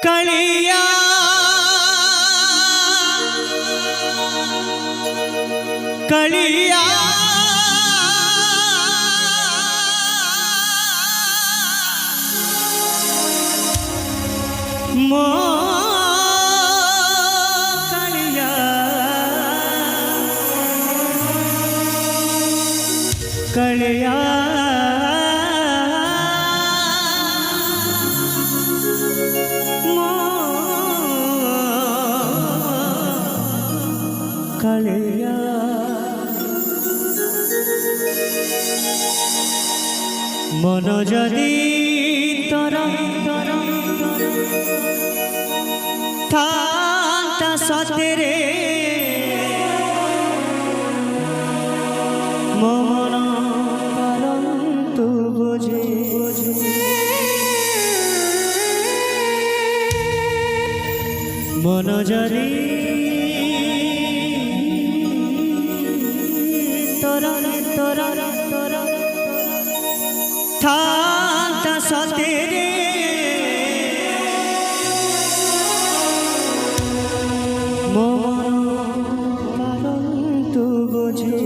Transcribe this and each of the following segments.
कलिया कलिया मो कलिया कलिया कलिया मन जदि तोरा था सतेरे मन परंतु बुझे मन जदि था सतेरे मन परंतु बुझे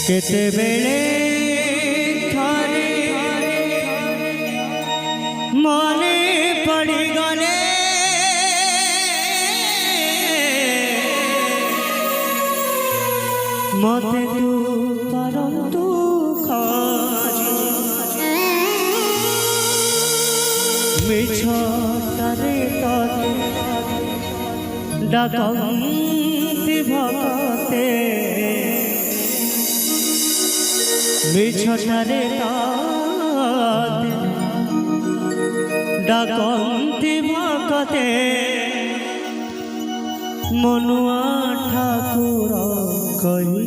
केते बेले थारे मने पड़ी गले मते तू परंतु खाजी मिछतारे तते डाकंती भगते मिछतारे तते डाकंती भगते मनुआ ठाकुर कही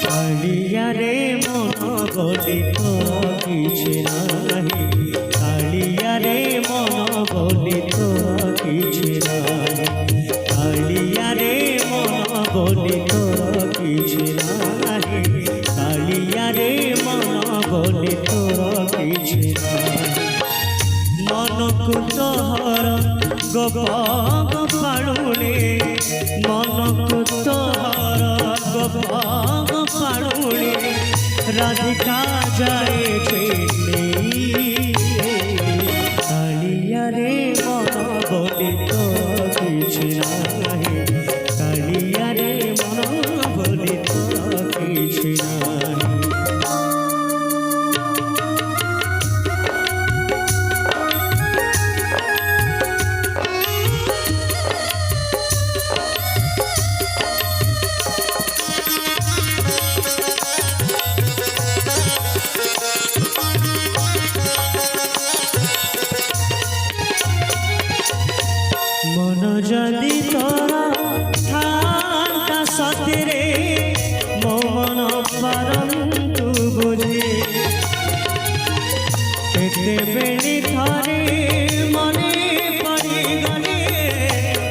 कालिया रे मन बोली तो किछि नाही कालिया रे मन बोली तो किछि नाही कालिया रे मन बोली तो किछि नाही कालिया रे मन बोली तो किछि नाही मन को तोहर गोपाग पाळुले मन को तोहर गोपाग पाळुले राधिका जाए कालिया रे मन बोली तो किछि नाही कालिया रे मन बोली तो किछि नाही मन जदि तोरा था सतेरे मन परंतु बुझे केते बेली थारे मने पड़ी गले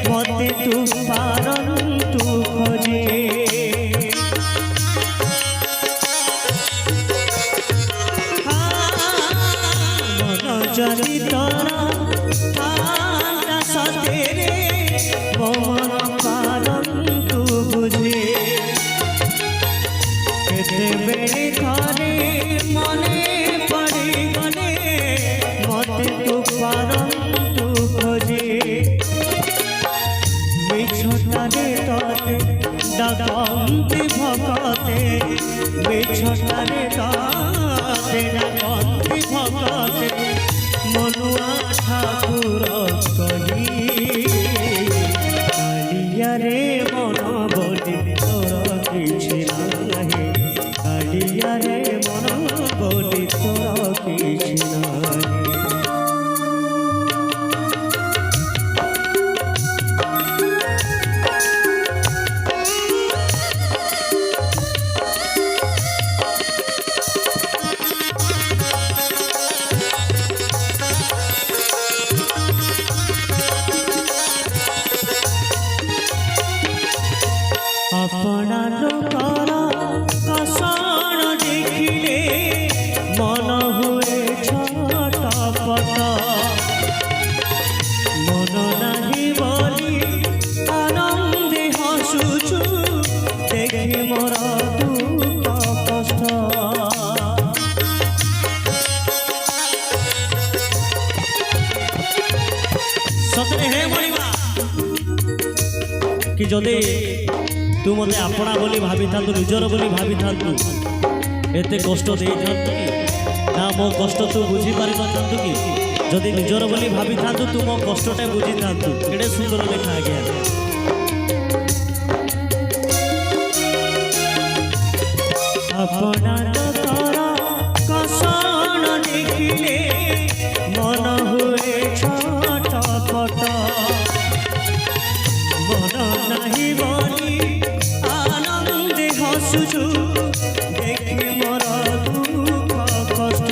मते तू परंतु खोजे मन जदि तोरा सतेरे मन परंतु बुझे केते बेली थारे मने पड़ी गले मते तू परंतु खोजे मिछतारे तते डाकंती भगते मिछतारे तते डाकंती भगते मनुआ ठाकुर ସତରେ ହେ ମଣିମା କି ଯଦି ତୁ ମୋତେ ଆପଣା ବୋଲି ଭାବିଥାନ୍ତୁ ନିଜର ବୋଲି ଭାବିଥାନ୍ତୁ ଏତେ କଷ୍ଟ ଦେଇଥାନ୍ତୁ କି ନା ମୋ କଷ୍ଟ ତୁ ବୁଝିପାରିନଥାନ୍ତୁ କି ଯଦି ନିଜର ବୋଲି ଭାବିଥାନ୍ତୁ ତୁ ମୋ କଷ୍ଟଟା ବୁଝିଥାନ୍ତୁ କେଡ଼େ ସୁନ୍ଦର ଲେଖା ଆଜ୍ଞା अपना तोरा कसण देखिले मन हुए छटपट मन नहीं बोली आनंद हसुछु देखि मोर दुख कष्ट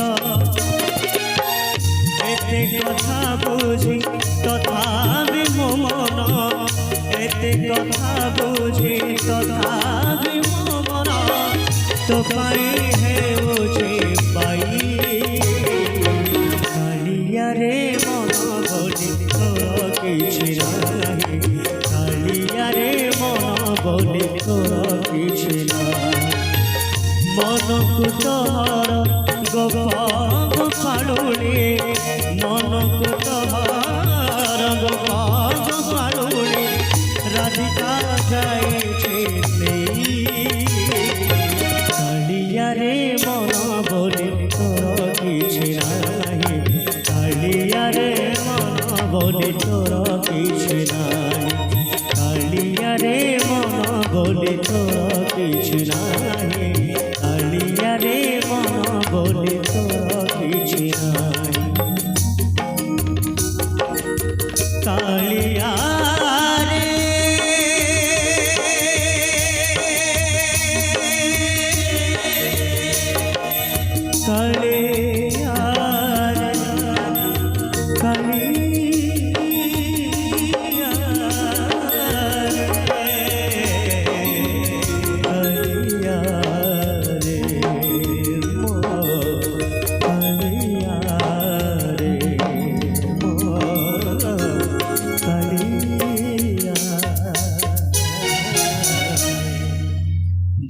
एते कथा बुझी तथापि मो मन एते कथा बुझी तथापि मो मन तो पाई है मुझे पाई कालिया रे मन बोली तोर किछि नाही कालिया रे मन बोली तोर किछि नाही मन को तोहर गोपाल फाड़ुनी मन को तोहर गोपाल फाड़ुनी राधिका जाए रे मन बोली तोर किछि नाही कालिया रे मन बोली तोर किछि नाही कालिया रे मन बोली तोर किछि नाही कालिया रे मन बोली तोर किछि नाही कालिया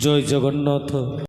जय जगन्नाथ।